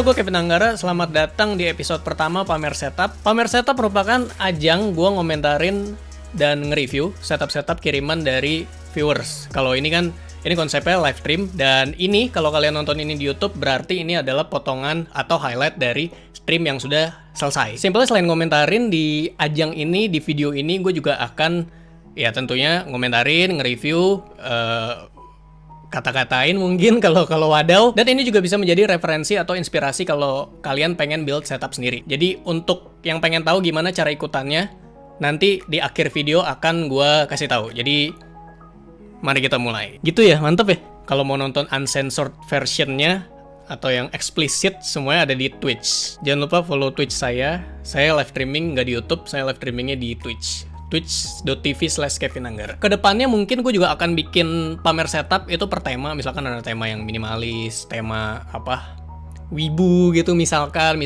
Halo, gue Kevin Anggara. Selamat datang di episode pertama Pamer Setup. Pamer Setup merupakan ajang gue ngomentarin dan nge-review setup-setup kiriman dari viewers. Kalau ini kan, ini konsepnya live stream. Dan ini, kalau kalian nonton ini di YouTube, berarti ini adalah potongan atau highlight dari stream yang sudah selesai. Simpelnya selain ngomentarin di ajang ini, di video ini, gue juga akan, ya tentunya ngomentarin, nge-review, kata-katain mungkin kalau wadaw. Dan ini juga bisa menjadi referensi atau inspirasi kalau kalian pengen build setup sendiri. Jadi untuk yang pengen tahu gimana cara ikutannya, nanti di akhir video akan gue kasih tahu. Jadi mari kita mulai. Gitu ya, mantep ya. Kalau mau nonton uncensored versionnya atau yang eksplisit, semuanya ada di Twitch. Jangan lupa follow Twitch saya. Saya live streaming nggak di YouTube, saya live streamingnya di Twitch. twitch.tv/kevinanggara. Kedepannya mungkin gue juga akan bikin pamer setup itu per tema. Misalkan ada tema yang minimalis, tema apa, wibu gitu misalkan.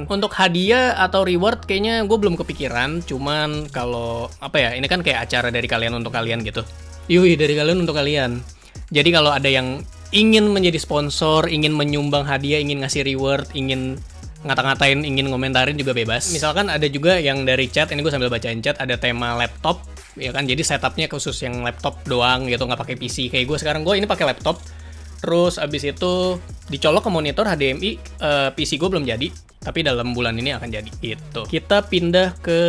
Untuk hadiah atau reward kayaknya gue belum kepikiran. Cuman kalau apa ya, ini kan kayak acara dari kalian untuk kalian gitu. Yui, dari kalian untuk kalian. Jadi kalau ada yang ingin menjadi sponsor, ingin menyumbang hadiah, ingin ngasih reward, ingin ngata-ngatain, ingin ngomentarin juga bebas. Misalkan ada juga yang dari chat, ini gue sambil bacain chat, ada tema laptop, ya kan, jadi setupnya khusus yang laptop doang gitu, nggak pakai PC. Kayak gue sekarang, gue ini pakai laptop, terus abis itu dicolok ke monitor HDMI, PC gue belum jadi, tapi dalam bulan ini akan jadi gitu. Kita pindah ke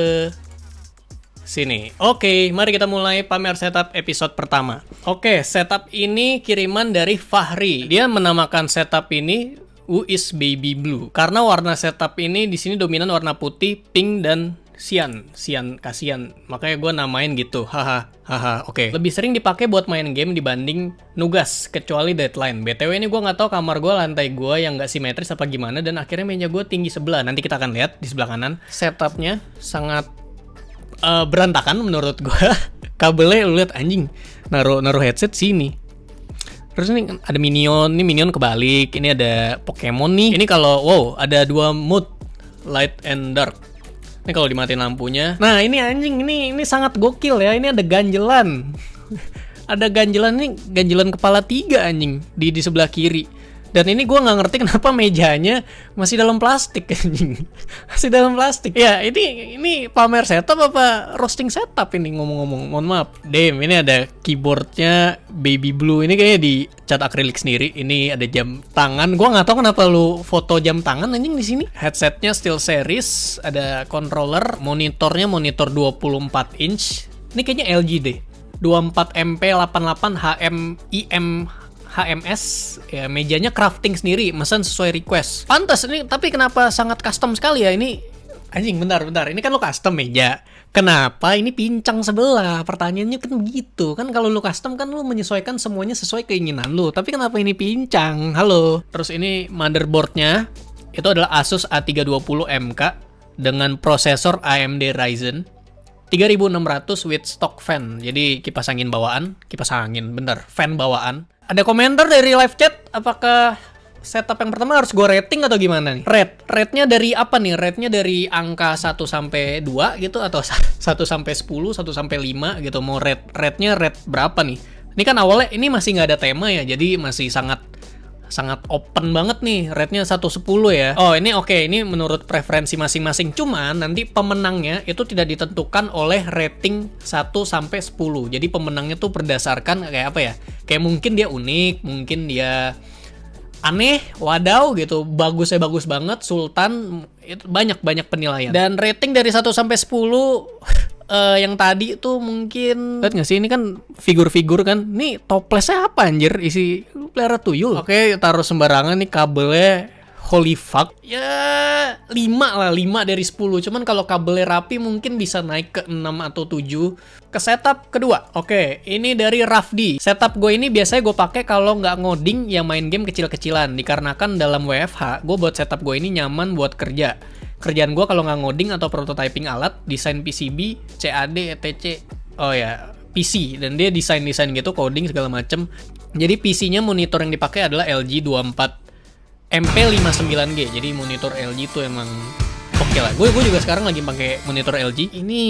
sini. Oke, mari kita mulai pamer setup episode pertama. Oke, setup ini kiriman dari Fahri. Dia menamakan setup ini Who is Baby Blue? Karena warna setup ini di sini dominan warna putih, pink, dan cyan, kasian. Makanya gue namain gitu. Haha. Oke. Lebih sering dipakai buat main game dibanding nugas, kecuali deadline. BTW ini gue nggak tahu kamar gue, lantai gue yang nggak simetris apa gimana, dan akhirnya meja gue tinggi sebelah. Nanti kita akan lihat di sebelah kanan. Setupnya sangat berantakan menurut gue. Kabelnya lu lihat, anjing. Naruh headset sini. Terus ini ada Minion, ini Minion kebalik, ini ada Pokemon nih. Ini kalau, wow, ada dua mode, light and dark. Ini kalau dimatiin lampunya. Nah, ini anjing, ini sangat gokil ya. Ini ada ganjelan. Ada ganjelan nih, ganjelan kepala 3 anjing di sebelah kiri. Dan ini gue nggak ngerti kenapa mejanya masih dalam plastik anjing. Masih dalam plastik. Ya, ini pamer setup apa roasting setup ini ngomong-ngomong. Mohon maaf. Damn, ini ada keyboardnya Baby Blue. Ini kayaknya dicat akrilik sendiri. Ini ada jam tangan. Gue nggak tahu kenapa lu foto jam tangan anjing di sini. Headsetnya SteelSeries. Ada controller. Monitornya monitor 24 inch. Ini kayaknya LG deh. 24MP88HMIM HMS, ya mejanya crafting sendiri, mesen sesuai request. Pantas ini, tapi kenapa sangat custom sekali ya ini? Anjing, bentar. Ini kan lo custom meja. Kenapa ini pincang sebelah? Pertanyaannya kan begitu. Kan kalau lo custom kan lo menyesuaikan semuanya sesuai keinginan lo. Tapi kenapa ini pincang? Halo. Terus ini motherboardnya itu adalah Asus A320MK dengan prosesor AMD Ryzen 3600 with stock fan. Jadi kipas angin, fan bawaan. Ada komentar dari live chat, apakah setup yang pertama harus gue rating atau gimana nih? Rate-nya dari apa nih? Rate-nya dari angka 1 sampai 2 gitu, atau 1 sampai 10, 1 sampai 5 gitu. Mau rate-nya rate berapa nih? Ini kan awalnya ini masih nggak ada tema ya, jadi masih sangat open banget nih. Rate-nya 1-10 ya. Oh, ini oke, ini menurut preferensi masing-masing. Cuman nanti pemenangnya itu tidak ditentukan oleh rating 1-10. Jadi pemenangnya tuh berdasarkan kayak apa ya? Kayak mungkin dia unik, mungkin dia aneh, wadaw gitu. Bagusnya bagus banget, Sultan, itu banyak penilaian. Dan rating dari 1-10 yang tadi tuh mungkin, lihat nggak sih, ini kan figur-figur kan. Nih toplesnya apa anjir, isi pelihara tuyul. Oke, taruh sembarangan nih kabelnya. Holy fuck. Ya 5 dari 10. Cuman kalau kabelnya rapi mungkin bisa naik ke 6 atau 7. Ke setup kedua. Oke, ini dari Rafdi. Setup gue ini biasanya gue pakai kalau nggak ngoding yang main game kecil-kecilan. Dikarenakan dalam WFH, gue buat setup gue ini nyaman buat kerja. Kerjaan gue kalau nggak ngoding atau prototyping alat, desain PCB, CAD, ETC, PC, dan dia desain gitu, coding segala macem. Jadi PC-nya monitor yang dipakai adalah LG 24MP59G. Jadi monitor LG tuh emang oke lah. Gue juga sekarang lagi pakai monitor LG. Ini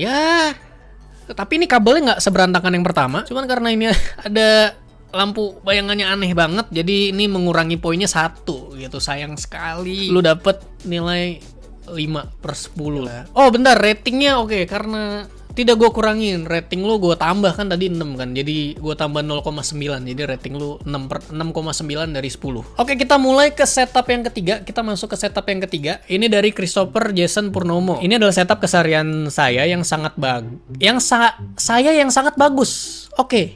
ya, tapi ini kabelnya nggak seberantakan yang pertama. Cuman karena ini ada lampu bayangannya aneh banget, jadi ini mengurangi poinnya 1 gitu. Sayang sekali. Lu dapet nilai 5/10 lah. Oh bentar, ratingnya oke, karena tidak gue kurangin, rating lu gue tambah kan tadi 6 kan, jadi gue tambah 0,9, jadi rating lu 6,9 dari 10. Oke, kita mulai ke setup yang ketiga. Kita masuk ke setup yang ketiga. Ini dari Christopher Jason Purnomo. Ini adalah setup keseharian saya yang sangat bagus. Oke.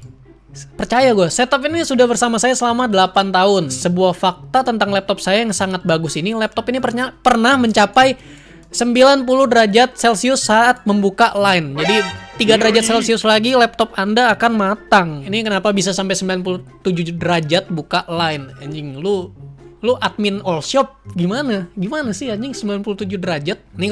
Percaya gue, setup ini sudah bersama saya selama 8 tahun. Sebuah fakta tentang laptop saya yang sangat bagus ini, laptop ini pernah mencapai 90 derajat Celcius saat membuka line. Jadi 3 derajat Celcius lagi laptop Anda akan matang. Ini kenapa bisa sampai 97 derajat buka line? Anjing, lu admin all shop gimana sih anjing 97 derajat? Ini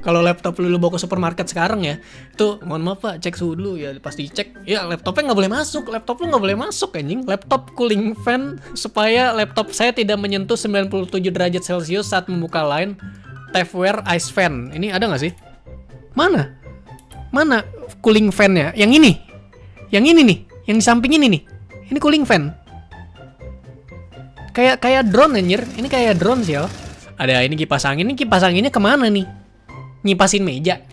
kalau laptop lu bawa ke supermarket sekarang ya, tuh mohon maaf Pak, cek suhu dulu ya. Pas dicek ya laptopnya nggak boleh masuk, laptop lu nggak boleh masuk anjing. Laptop cooling fan supaya laptop saya tidak menyentuh 97 derajat Celcius saat membuka line. Tefware ice fan. Ini ada nggak sih? Mana cooling fan-nya? Yang ini nih, yang di samping ini nih. Ini cooling fan. Kayak drone anjir. Ini kayak drone sih ya. Ada ini kipas angin. Ini kipas anginnya kemana nih? Ngipasin meja.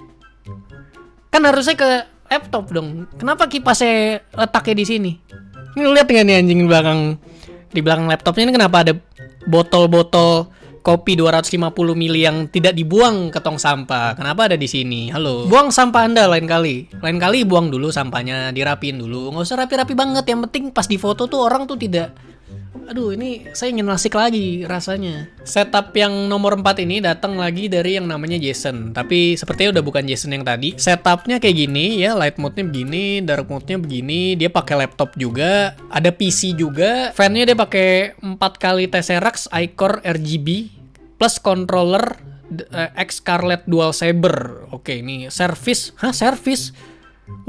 Kan harusnya ke laptop dong. Kenapa kipasnya letaknya di sini? Ini lu lihat nggak nih anjing di belakang laptopnya ini kenapa ada botol-botol kopi 250 ml yang tidak dibuang ke tong sampah. Kenapa ada di sini? Halo. Buang sampah Anda lain kali. Lain kali buang dulu sampahnya, dirapiin dulu. Nggak usah rapi-rapi banget. Yang penting pas di foto tuh orang tuh tidak. Aduh, ini saya ingin nasik lagi rasanya. Setup yang nomor 4 ini datang lagi dari yang namanya Jason. Tapi sepertinya udah bukan Jason yang tadi. Setupnya kayak gini ya, light mode-nya begini, dark mode-nya begini. Dia pakai laptop juga, ada PC juga. Fan-nya dia pakai 4 kali Tesseract iCore RGB plus controller X Scarlett Dual Saber. Oke, ini service. Service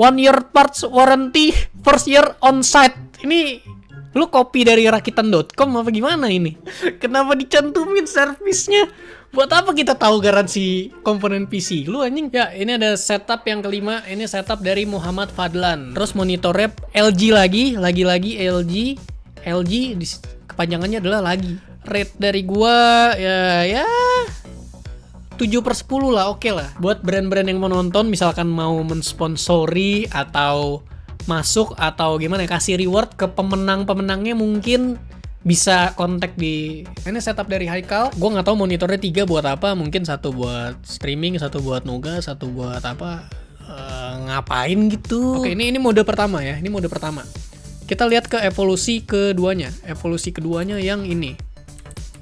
1 year parts warranty, first year on site. Ini lu copy dari rakitan.com apa gimana ini? Kenapa dicantumin servisnya? Buat apa kita tahu garansi komponen PC? Lu anjing. Ya, ini ada setup yang kelima. Ini setup dari Muhammad Fadlan. Terus monitornya LG lagi LG kepanjangannya adalah lagi. Rate dari gua ya 7/10 lah, oke lah. Buat brand-brand yang mau nonton, misalkan mau mensponsori atau masuk atau gimana ya, kasih reward ke pemenangnya mungkin bisa kontak di ini setup dari Haikal. Gue nggak tahu monitornya 3 buat apa, mungkin 1 buat streaming, 1 buat nugas, 1 buat apa, ngapain gitu. Oke, ini mode pertama ya, ini mode pertama. Kita lihat ke evolusi keduanya yang ini.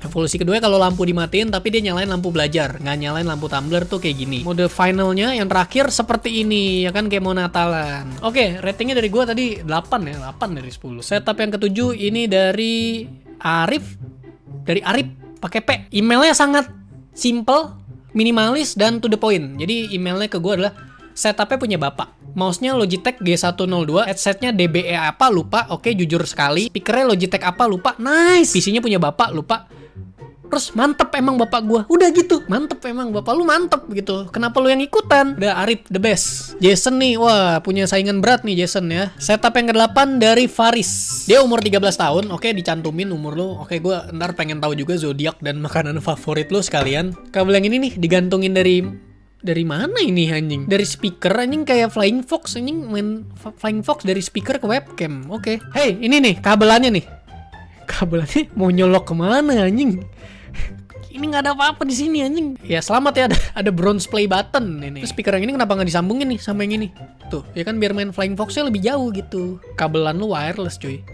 Evolusi kedua kalau lampu dimatiin tapi dia nyalain lampu belajar, nggak nyalain lampu tumbler tuh kayak gini. Mode finalnya yang terakhir seperti ini, ya kan kayak mau Natalan. Oke, ratingnya dari gua tadi 8 ya, 8 dari 10. Setup yang ketujuh ini dari Arif pakai P. Emailnya sangat simple, minimalis dan to the point. Jadi emailnya ke gua adalah setupnya punya bapak. Mouse-nya Logitech G102, headset-nya DBE apa lupa. Oke, jujur sekali. Speaker-nya Logitech apa lupa. Nice. PC-nya punya bapak lupa. Terus mantep emang bapak gua. Udah gitu. Mantep emang bapak lu mantep gitu. Kenapa lu yang ikutan? Udah Arif the best. Jason nih, wah punya saingan berat nih Jason ya. Setup yang ke-8 dari Faris. Dia umur 13 tahun. Oke, dicantumin umur lu. Oke, gua ntar pengen tahu juga zodiak dan makanan favorit lu sekalian. Kabel yang ini nih digantungin dari mana ini anjing? Dari speaker anjing, kayak Flying Fox anjing, main Flying Fox dari speaker ke webcam. Oke. Hey, ini nih kabelannya nih. Kabelannya mau nyolok kemana anjing? Ini nggak ada apa-apa di sini anjing. Ya selamat ya, ada bronze play button ini. Terus speaker yang ini kenapa nggak disambungin nih sama yang ini? Tuh, ya kan biar main Flying Fox-nya lebih jauh gitu. Kabelan lu wireless cuy.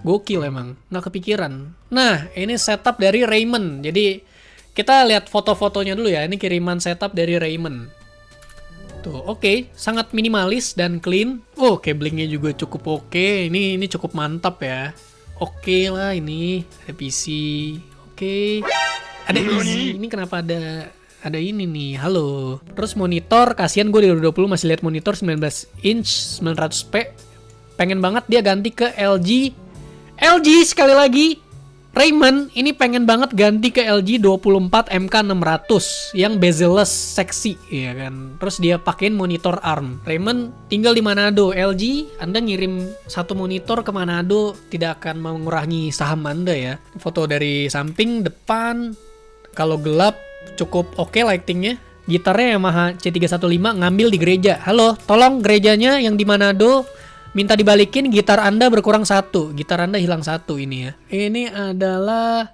Gokil emang, nggak kepikiran. Nah, ini setup dari Raymond. Jadi kita lihat foto-fotonya dulu ya. Ini kiriman setup dari Raymond. Tuh, oke, sangat minimalis dan clean. Oh, cablingnya juga cukup oke. Ini cukup mantap ya. Oke lah ini, ada PC. Oke. Ada easy. Ini kenapa ada ini nih. Halo. Terus monitor, kasihan gue di 2020 masih lihat monitor 19 inch 900p. Pengen banget dia ganti ke LG sekali lagi. Raymond ini pengen banget ganti ke LG 24 MK600 yang bezel-less seksi ya kan. Terus dia pakein monitor ARM. Raymond tinggal di Manado. LG, Anda ngirim satu monitor ke Manado tidak akan mengurangi saham Anda ya. Foto dari samping, depan, kalau gelap cukup oke lightingnya. Gitarnya Yamaha C315 ngambil di gereja. Halo, tolong gerejanya yang di Manado minta dibalikin, gitar Anda berkurang satu. Gitar Anda hilang satu ini ya. Ini adalah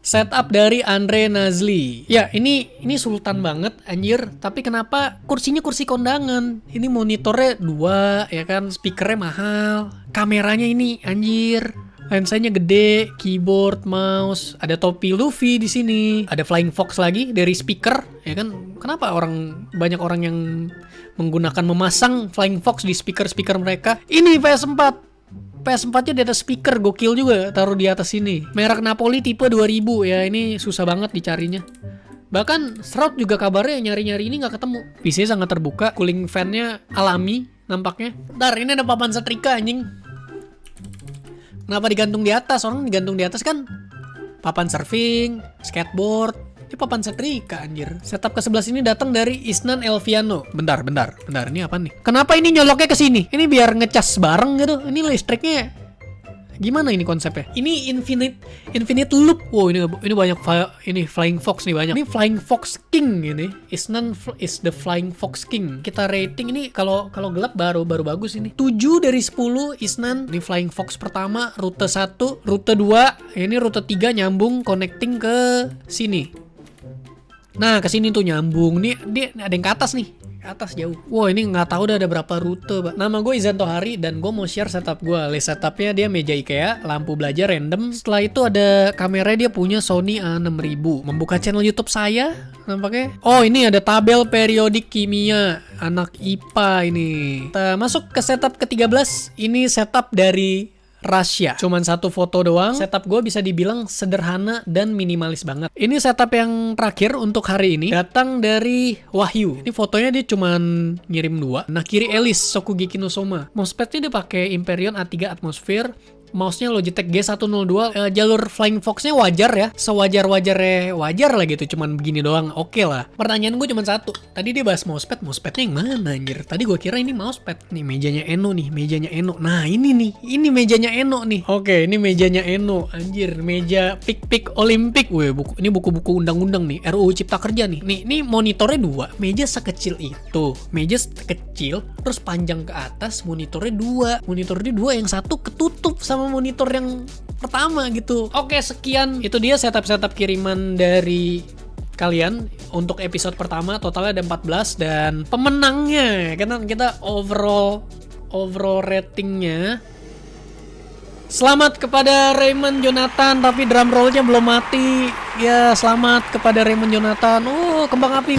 setup dari Andre Nazli. Ya, ini sultan banget anjir. Tapi kenapa kursinya kursi kondangan? Ini monitornya 2 ya kan, speakernya mahal. Kameranya ini anjir. Lensanya gede, keyboard, mouse, ada topi Luffy di sini. Ada Flying Fox lagi dari speaker, ya kan? Kenapa banyak orang yang menggunakan memasang Flying Fox di speaker mereka? Ini PS4. PS4-nya di atas speaker, gokil juga taruh di atas sini. Merek Napoli tipe 2000 ya, ini susah banget dicarinya. Bahkan Shroud juga kabarnya nyari-nyari ini nggak ketemu. PC sangat terbuka, cooling fan-nya alami nampaknya. Ntar ini ada papan setrika anjing. Kenapa digantung di atas? Orang digantung di atas kan papan surfing, skateboard. Ini papan setrika anjir. Setup ke-11 ini datang dari Isnan Elviano. Bentar. Ini apa nih? Kenapa ini nyoloknya ke sini? Ini biar ngecas bareng gitu. Ini listriknya gimana ini konsepnya? Ini infinite loop. Wow, ini banyak ini Flying Fox nih banyak. Ini Flying Fox King ini. Isnan is the Flying Fox King. Kita rating ini kalau gelap baru bagus ini. 7 dari 10 Isnan. Ini Flying Fox pertama, rute 1, rute 2, ini rute 3 nyambung connecting ke sini. Nah, ke sini tuh nyambung. Nih dia ada yang ke atas nih. Atas jauh. Wow, ini nggak tahu udah ada berapa rute, Pak. Nama gue Izan Tohari dan gue mau share setup gue. List setupnya dia meja IKEA, lampu belajar random. Setelah itu ada kamera, dia punya Sony A6000. Membuka channel YouTube saya, nampaknya. Oh, ini ada tabel periodik kimia. Anak IPA ini. Kita masuk ke setup ke-13. Ini setup dari Russia. Cuman satu foto doang. Setup gue bisa dibilang sederhana dan minimalis banget. Ini setup yang terakhir untuk hari ini. Datang dari Wahyu. Ini fotonya dia cuman ngirim 2. Nah, kiri Elis Sokugeki no Soma. Mousepadnya dia pakai Imperion A3 Atmosphere. Mouse-nya Logitech G102. Jalur Flying Fox-nya wajar ya. Sewajar-wajarnya wajar lah gitu. Cuman begini doang. Oke lah. Pertanyaan gue cuma satu. Tadi dia bahas mousepad. Mousepadnya yang mana anjir? Tadi gue kira ini mousepad. Nih mejanya Eno nih. Mejanya Eno. Nah ini nih. Ini mejanya Eno nih. Oke, ini mejanya Eno. Anjir. Meja pik-pik Olimpik. Weh, ini buku-buku undang-undang nih. RUU Cipta Kerja nih. Nih monitornya 2. Meja sekecil itu. Meja kecil. Terus panjang ke atas. Monitornya 2. Monitornya 2. Yang satu ketutup sama monitor yang pertama gitu. Oke, sekian. Itu dia setup-setup kiriman dari kalian untuk episode pertama. Totalnya ada 14 dan pemenangnya karena kita overall ratingnya. Selamat kepada Raymond Jonathan, tapi drum rollnya belum mati. Ya, selamat kepada Raymond Jonathan. Oh, kembang api.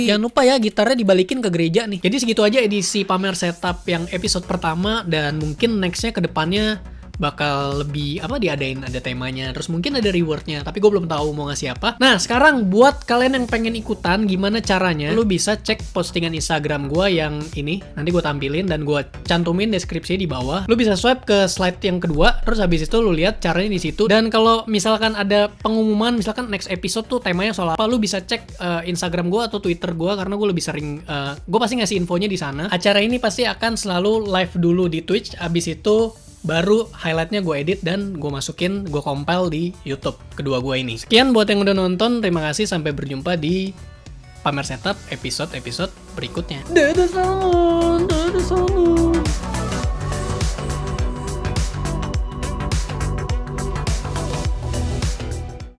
Jangan lupa ya, gitarnya dibalikin ke gereja nih. Jadi segitu aja edisi pamer setup yang episode pertama. Dan mungkin nextnya ke depannya bakal lebih diadain, ada temanya, terus mungkin ada rewardnya, tapi gue belum tahu mau ngasih apa. Nah, sekarang buat kalian yang pengen ikutan, gimana caranya? Lu bisa cek postingan Instagram gue yang ini, nanti gue tampilin dan gue cantumin deskripsi di bawah. Lu bisa swipe ke slide yang kedua, terus habis itu lu lihat caranya di situ. Dan kalau misalkan ada pengumuman, misalkan next episode tuh temanya soal apa, lu bisa cek Instagram gue atau Twitter gue, karena gue lebih sering, gue pasti ngasih infonya di sana. Acara ini pasti akan selalu live dulu di Twitch, habis itu baru highlightnya gue edit dan gue masukin, gue compile di YouTube kedua gue ini. Sekian buat yang udah nonton, terima kasih, sampai berjumpa di pamer setup episode berikutnya. Dadah salon.